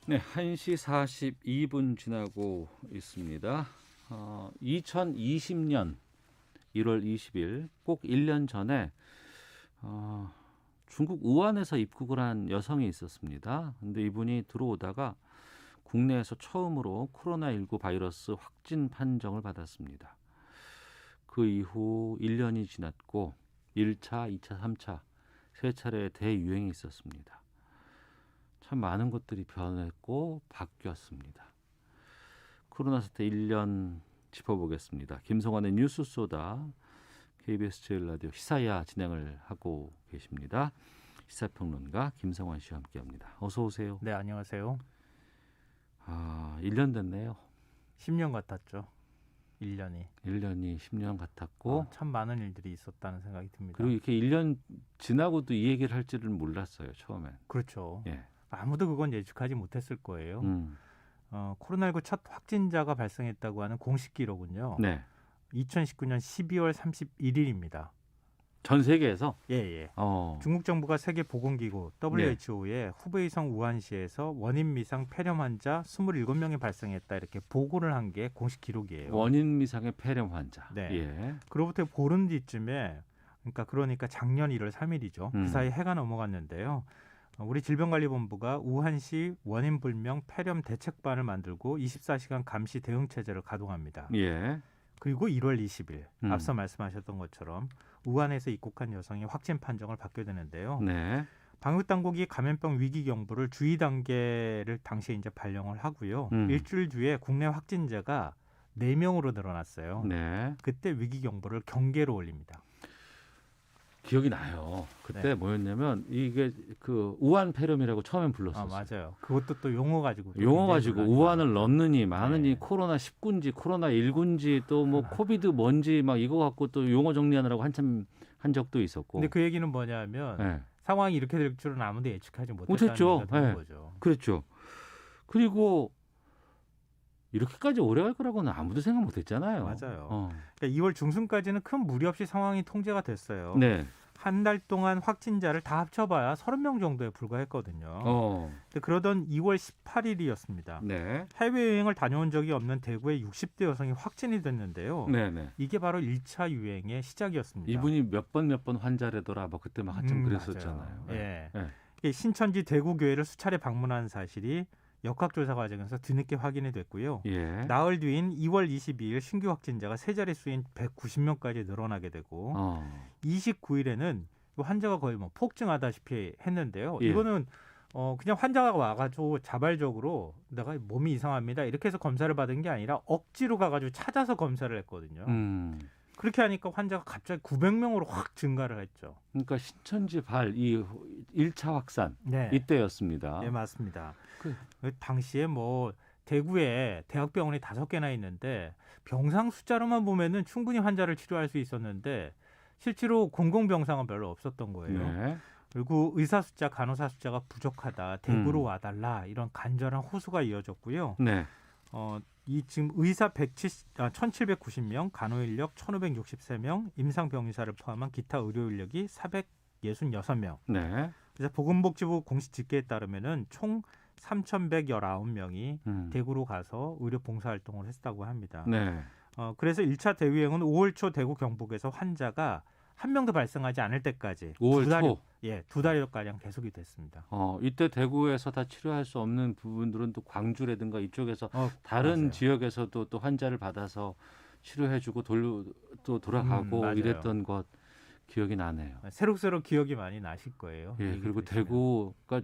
네, 1시 42분 지나고 있습니다. 2020년 1월 20일 꼭 1년 전에 중국 우한에서 입국을 한 여성이 있었습니다. 근데 이분이 들어오다가 국내에서 처음으로 코로나19 바이러스 확진 판정을 받았습니다. 그 이후 1년이 지났고 1차, 2차, 3차 세 차례의 대유행이 있었습니다. 참 많은 것들이 변했고 바뀌었습니다. 코로나 사태 1년 짚어보겠습니다. 김성환의 뉴스 소다 KBS 제일 라디오 시사야 진행을 하고 계십니다. 시사평론가 김성환 씨와 함께합니다. 어서 오세요. 네, 안녕하세요. 1년 됐네요. 10년 같았죠. 1년이. 1년이 10년 같았고 참 많은 일들이 있었다는 생각이 듭니다. 그리고 이렇게 1년 지나고도 이 얘기를 할 줄은 몰랐어요. 처음엔. 그렇죠. 예. 아무도 그건 예측하지 못했을 거예요. 코로나19 첫 확진자가 발생했다고 하는 공식 기록은요. 네. 2019년 12월 31일입니다. 전 세계에서? 예. 중국 정부가 세계보건기구 WHO에 후베이성 우한시에서 원인 미상 폐렴 환자 27명이 발생했다 이렇게 보고를 한 게 공식 기록이에요. 원인 미상의 폐렴 환자. 네. 예. 그로부터 보름 뒤쯤에 그러니까 작년 1월 3일이죠. 그 사이 해가 넘어갔는데요. 우리 질병관리본부가 우한시 원인 불명 폐렴 대책반을 만들고 24시간 감시 대응 체제를 가동합니다. 예. 그리고 1월 20일 앞서 말씀하셨던 것처럼 우한에서 입국한 여성이 확진 판정을 받게 되는데요. 네. 방역 당국이 감염병 위기 경보를 주의 단계를 당시에 이제 발령을 하고요. 일주일 뒤에 국내 확진자가 4명으로 늘어났어요. 네. 그때 위기 경보를 경계로 올립니다. 기억이 나요. 그때 네. 뭐였냐면 이게 그 우한 폐렴이라고 처음엔 불렀었어요. 맞아요. 그것도 또 용어 가지고 우한을 넣느니 마느니 네. 코로나 19인지 코로나 19인지 또 뭐 코비드 뭔지 막 이거 갖고 또 용어 정리하느라고 한참 한 적도 있었고. 근데 그 얘기는 뭐냐면 네. 상황이 이렇게 될 줄은 아무도 예측하지 못했죠. 못했다는 얘기가 되는 네. 거죠. 그렇죠. 그리고 이렇게까지 오래 갈 거라고는 아무도 생각 못 했잖아요. 맞아요. 그러니까 2월 중순까지는 큰 무리 없이 상황이 통제가 됐어요. 네. 한 달 동안 확진자를 다 합쳐봐야 30명 정도에 불과했거든요. 근데 그러던 2월 18일이었습니다. 네. 해외여행을 다녀온 적이 없는 대구의 60대 여성이 확진이 됐는데요. 네네. 이게 바로 1차 유행의 시작이었습니다. 이분이 몇 번 환자래더라. 뭐 그때 막 한참 그랬었잖아요. 예. 네. 신천지 대구교회를 수차례 방문한 사실이 역학조사 과정에서 뒤늦게 확인이 됐고요. 예. 나흘 뒤인 2월 22일 신규 확진자가 세 자릿수인 190명까지 늘어나게 되고 29일에는 환자가 거의 뭐 폭증하다시피 했는데요. 예. 이거는 그냥 환자가 와가지고 자발적으로 내가 몸이 이상합니다. 이렇게 해서 검사를 받은 게 아니라 억지로 가가지고 찾아서 검사를 했거든요. 그렇게 하니까 환자가 갑자기 900명으로 확 증가를 했죠. 그러니까 신천지 이 1차 확산 이때였습니다. 네, 맞습니다. 당시에 뭐 대구에 대학병원이 5개나 있는데 병상 숫자로만 보면은 충분히 환자를 치료할 수 있었는데 실제로 공공병상은 별로 없었던 거예요. 네. 그리고 의사 숫자, 간호사 숫자가 부족하다. 대구로 와달라. 이런 간절한 호소가 이어졌고요. 네. 이 지금 의사 1,790명, 간호인력 1,563명, 임상병의사를 포함한 기타 의료 인력이 466명. 네. 그래서 보건복지부 공식 집계에 따르면은 총 3,119명이 대구로 가서 의료 봉사활동을 했다고 합니다. 네. 그래서 1차 대유행은 5월 초 대구 경북에서 환자가 한 명도 발생하지 않을 때까지 5월 초? 두 달여가량 계속이 됐습니다. 이때 대구에서 다 치료할 수 없는 부분들은 또 광주라든가 이쪽에서 다른 맞아요. 지역에서도 또 환자를 받아서 치료해주고 또 돌아가고 이랬던 것 기억이 나네요. 새록새록 기억이 많이 나실 거예요. 예, 그리고 대구가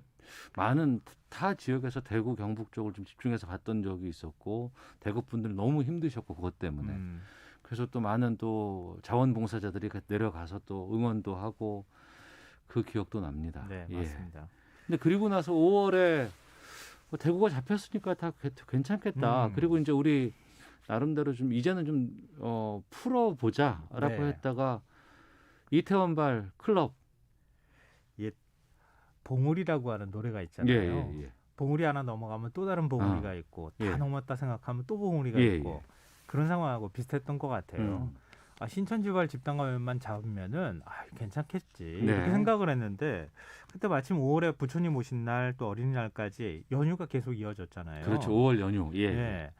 많은 타 지역에서 대구 경북 쪽을 좀 집중해서 갔던 적이 있었고 대구 분들 너무 힘드셨고 그것 때문에 그래서 또 많은 또 자원봉사자들이 내려가서 또 응원도 하고 그 기억도 납니다. 네, 맞습니다. 근데 그리고 나서 5월에 대구가 잡혔으니까 다 괜찮겠다. 그리고 이제 우리 나름대로 좀 이제는 좀 풀어보자라고 했다가 이태원발 클럽. 봉우리라고 하는 노래가 있잖아요. 예. 봉우리 하나 넘어가면 또 다른 봉우리가 있고 다 넘었다 생각하면 또 봉우리가 있고 그런 상황하고 비슷했던 것 같아요. 신천지발 집단 감염만 잡으면은 괜찮겠지 네. 이렇게 생각을 했는데 그때 마침 5월에 부처님 오신 날 또 어린이날까지 연휴가 계속 이어졌잖아요. 그렇죠. 5월 연휴. 예. 예.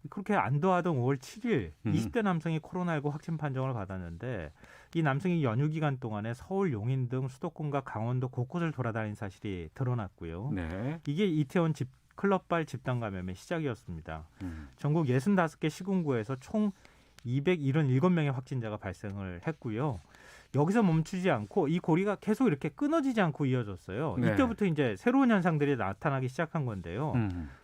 그렇게 안도하던 5월 7일 20대 음. 남성이 코로나19 확진 판정을 받았는데 이 남성이 연휴 기간 동안에 서울, 용인 등 수도권과 강원도 곳곳을 돌아다닌 사실이 드러났고요. 네. 이게 이태원 클럽발 집단 감염의 시작이었습니다. 음. 전국 65개 시군구에서 총 277명의 확진자가 발생을 했고요. 여기서 멈추지 않고 이 고리가 계속 이렇게 끊어지지 않고 이어졌어요. 네. 이때부터 이제 새로운 현상들이 나타나기 시작한 건데요.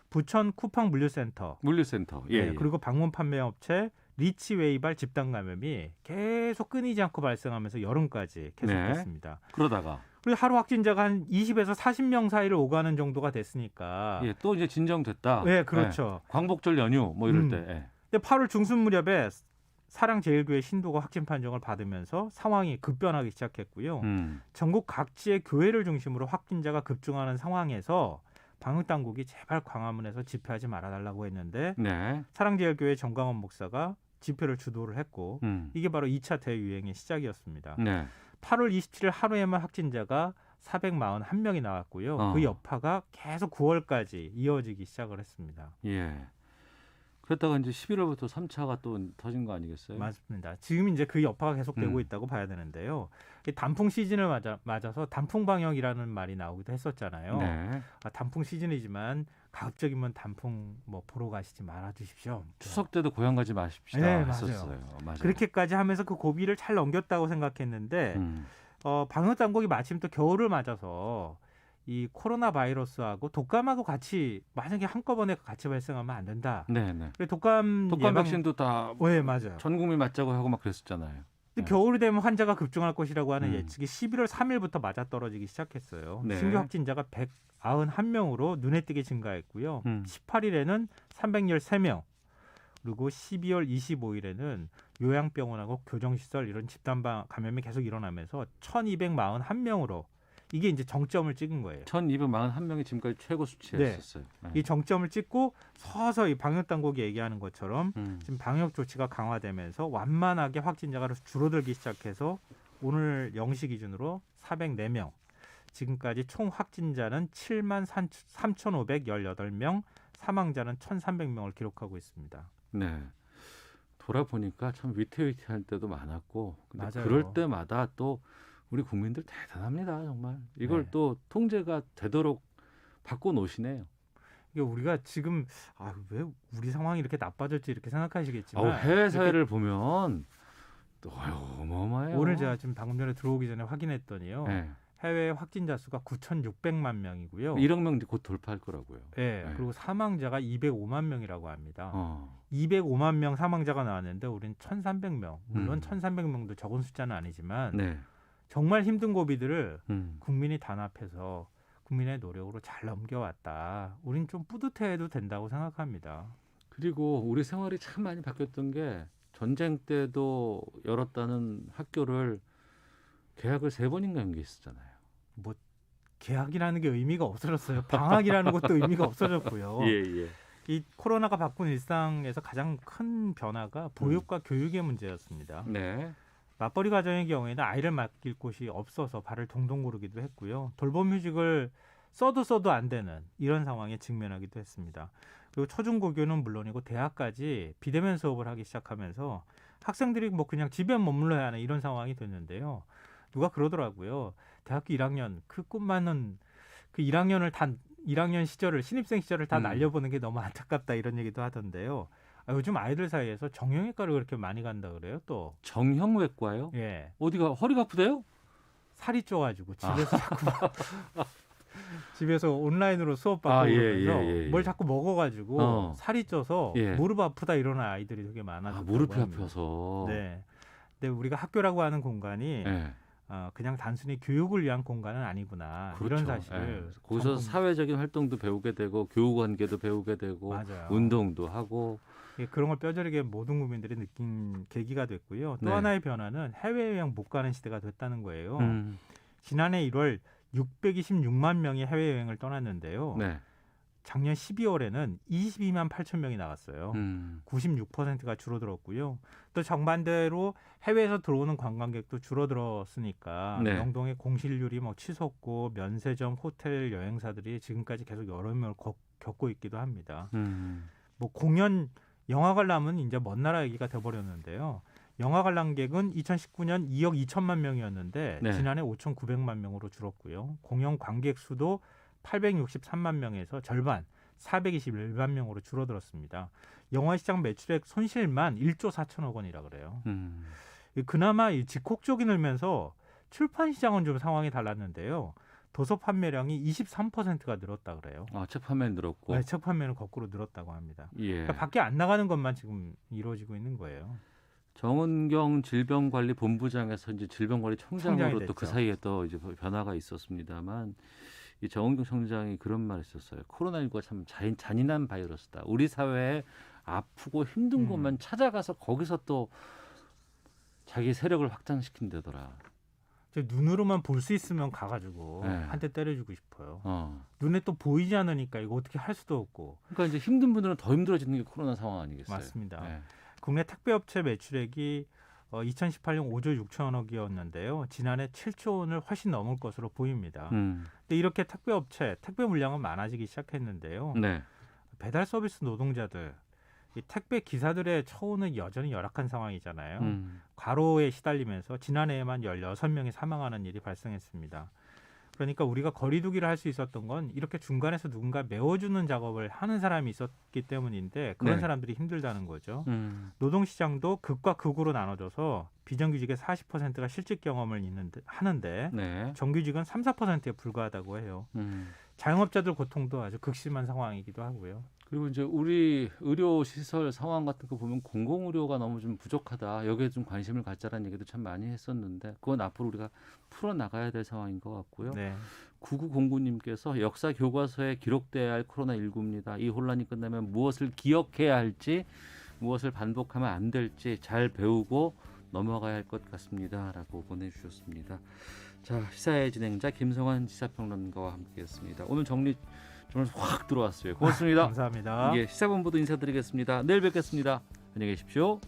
부천 쿠팡 물류센터, 물류센터. 예. 네, 그리고 방문 판매업체 리치웨이발 집단 감염이 계속 끊이지 않고 발생하면서 여름까지 계속됐습니다. 그러다가 그리고 하루 확진자가 한 20에서 40명 사이를 오가는 정도가 됐으니까. 예, 또 이제 진정됐다. 네, 그렇죠. 예. 광복절 연휴 뭐 이럴 때. 예. 근데 8월 중순 무렵에 사랑제일교회 신도가 확진 판정을 받으면서 상황이 급변하기 시작했고요. 전국 각지의 교회를 중심으로 확진자가 급증하는 상황에서 방역당국이 제발 광화문에서 집회하지 말아달라고 했는데 네. 사랑제일교회 정광원 목사가 집회를 주도를 했고 이게 바로 2차 대유행의 시작이었습니다. 네. 8월 27일 하루에만 확진자가 441명이 나왔고요. 그 여파가 계속 9월까지 이어지기 시작을 했습니다. 예. 그랬다가 이제 11월부터 3차가 또 터진 거 아니겠어요? 맞습니다. 지금 이제 그 여파가 계속되고 있다고 봐야 되는데요. 이 단풍 시즌을 맞아서 단풍 방역이라는 말이 나오기도 했었잖아요. 네. 단풍 시즌이지만 가급적이면 단풍 뭐 보러 가시지 말아 주십시오. 추석 때도 고향 가지 마십시다 네, 했었어요. 맞아요. 그렇게까지 하면서 그 고비를 잘 넘겼다고 생각했는데 방역 당국이 마침 또 겨울을 맞아서 이 코로나 바이러스하고 독감하고 같이 만약에 한꺼번에 같이 발생하면 안 된다. 네네. 독감 백신도 다 네, 맞아요. 전 국민 맞자고 하고 막 그랬었잖아요. 근데 겨울이 되면 환자가 급증할 것이라고 하는 예측이 11월 3일부터 맞아떨어지기 시작했어요. 네. 신규 확진자가 191명으로 눈에 띄게 증가했고요. 18일에는 313명, 그리고 12월 25일에는 요양병원하고 교정시설 이런 집단 감염이 계속 일어나면서 1241명으로 이게 이제 정점을 찍은 거예요. 1241명이 지금까지 최고 수치였었어요. 네. 이 정점을 찍고 서서히 방역 당국이 얘기하는 것처럼 지금 방역 조치가 강화되면서 완만하게 확진자가 줄어들기 시작해서 오늘 0시 기준으로 404명. 지금까지 총 확진자는 7만 3,518명, 사망자는 1,300명을 기록하고 있습니다. 네. 돌아보니까 참 위태위태할 때도 많았고 근데 맞아요. 그럴 때마다 또 우리 국민들 대단합니다. 정말. 이걸 네. 또 통제가 되도록 바꿔놓으시네요. 이게 우리가 지금 왜 우리 상황이 이렇게 나빠졌지 이렇게 생각하시겠지만 해외 사회를 보면 또 어마어마해요. 오늘 제가 지금 방금 전에 들어오기 전에 확인했더니요. 네. 해외 확진자 수가 9,600만 명이고요. 1억 명 곧 돌파할 거라고요. 네, 네. 그리고 사망자가 205만 명이라고 합니다. 205만 명 사망자가 나왔는데 우린 1,300명. 물론 1,300명도 적은 숫자는 아니지만 네. 정말 힘든 고비들을 국민이 단합해서 국민의 노력으로 잘 넘겨왔다. 우린 좀 뿌듯해도 된다고 생각합니다. 그리고 우리 생활이 참 많이 바뀌었던 게 전쟁 때도 열었다는 학교를 개학을 3번인가 연기했었잖아요. 뭐 개학이라는 게 의미가 없어졌어요. 방학이라는 것도 의미가 없어졌고요. 예. 이 코로나가 바꾼 일상에서 가장 큰 변화가 보육과 교육의 문제였습니다. 네. 맞벌이 가정의 경우에는 아이를 맡길 곳이 없어서 발을 동동 구르기도 했고요. 돌봄휴직을 써도 안 되는 이런 상황에 직면하기도 했습니다. 그리고 초중고교는 물론이고 대학까지 비대면 수업을 하기 시작하면서 학생들이 뭐 그냥 집에 머물러야 하는 이런 상황이 됐는데요. 누가 그러더라고요. 대학교 1학년 그 꿈 많은 그 1학년 시절을 신입생 시절을 다 날려보는 게 너무 안타깝다 이런 얘기도 하던데요. 요즘 아이들 사이에서 정형외과를 그렇게 많이 간다 그래요. 또 정형외과요? 예. 어디가 허리가 아프대요? 살이 쪄가지고 집에서 집에서 온라인으로 수업 받고 그러면서 뭘 자꾸 먹어가지고 살이 쪄서 무릎 아프다 이러는 아이들이 되게 많아졌다고 무릎이 합니다. 아파서. 네. 근데 우리가 학교라고 하는 공간이 그냥 단순히 교육을 위한 공간은 아니구나. 그렇죠. 이런 사실을 거기서 사회적인 활동도 배우게 되고 교우관계도 배우게 되고 맞아요. 운동도 하고 그런 걸 뼈저리게 모든 국민들이 느낀 계기가 됐고요. 또 하나의 변화는 해외여행 못 가는 시대가 됐다는 거예요. 지난해 1월 626만 명이 해외여행을 떠났는데요. 작년 12월에는 22만 8천 명이 나갔어요. 96%가 줄어들었고요. 또 정반대로 해외에서 들어오는 관광객도 줄어들었으니까 네. 명동의 공실률이 뭐 치솟고 면세점, 호텔, 여행사들이 지금까지 계속 어려움을 겪고 있기도 합니다. 뭐 공연, 영화 관람은 이제 먼 나라 얘기가 돼버렸는데요. 영화 관람객은 2019년 2억 2천만 명이었는데 네. 지난해 5,900만 명으로 줄었고요. 공연 관객 수도 863만 명에서 절반 421만 명으로 줄어들었습니다. 영화 시장 매출액 손실만 1조 4천억 원이라 그래요. 그나마 이 집콕 쪽이 늘면서 출판 시장은 좀 상황이 달랐는데요. 도서 판매량이 23%가 늘었다 그래요. 책 판매 늘었고. 네, 책 판매는 거꾸로 늘었다고 합니다. 예. 그러니까 밖에 안 나가는 것만 지금 이루어지고 있는 거예요. 정은경 질병관리본부장에서 이제 질병관리청장으로 또 그 됐죠. 사이에 또 이제 변화가 있었습니다만 이 정은경 청장이 그런 말을 했었어요. 코로나19가 참 잔인한 바이러스다. 우리 사회에 아프고 힘든 곳만 찾아가서 거기서 또 자기 세력을 확장시킨다더라. 눈으로만 볼 수 있으면 가가지고 네. 한 대 때려주고 싶어요. 어. 눈에 또 보이지 않으니까 이거 어떻게 할 수도 없고. 그러니까 이제 힘든 분들은 더 힘들어지는 게 코로나 상황 아니겠어요? 맞습니다. 네. 국내 택배업체 매출액이 2018년 5조 6천억이었는데요. 지난해 7조 원을 훨씬 넘을 것으로 보입니다. 근데 이렇게 택배 물량은 많아지기 시작했는데요. 네. 배달 서비스 노동자들, 이 택배 기사들의 처우는 여전히 열악한 상황이잖아요. 과로에 시달리면서 지난해에만 16명이 사망하는 일이 발생했습니다. 그러니까 우리가 거리두기를 할 수 있었던 건 이렇게 중간에서 누군가 메워주는 작업을 하는 사람이 있었기 때문인데 그런 네. 사람들이 힘들다는 거죠. 노동시장도 극과 극으로 나눠져서 비정규직의 40%가 실직 경험을 하는데 네. 정규직은 3, 4%에 불과하다고 해요. 자영업자들 고통도 아주 극심한 상황이기도 하고요. 그리고 이제 우리 의료 시설 상황 같은 거 보면 공공의료가 너무 좀 부족하다. 여기에 좀 관심을 갖자라는 얘기도 참 많이 했었는데 그건 앞으로 우리가 풀어 나가야 될 상황인 것 같고요. 네. 9909님께서 역사 교과서에 기록돼야 할 코로나19입니다. 이 혼란이 끝나면 무엇을 기억해야 할지 무엇을 반복하면 안 될지 잘 배우고 넘어가야 할 것 같습니다라고 보내주셨습니다. 자, 시사의 진행자 김성환 시사평론가와 함께했습니다. 오늘 정리 정말 확 들어왔어요. 고맙습니다. 감사합니다. 시사본부도 인사드리겠습니다. 내일 뵙겠습니다. 안녕히 계십시오.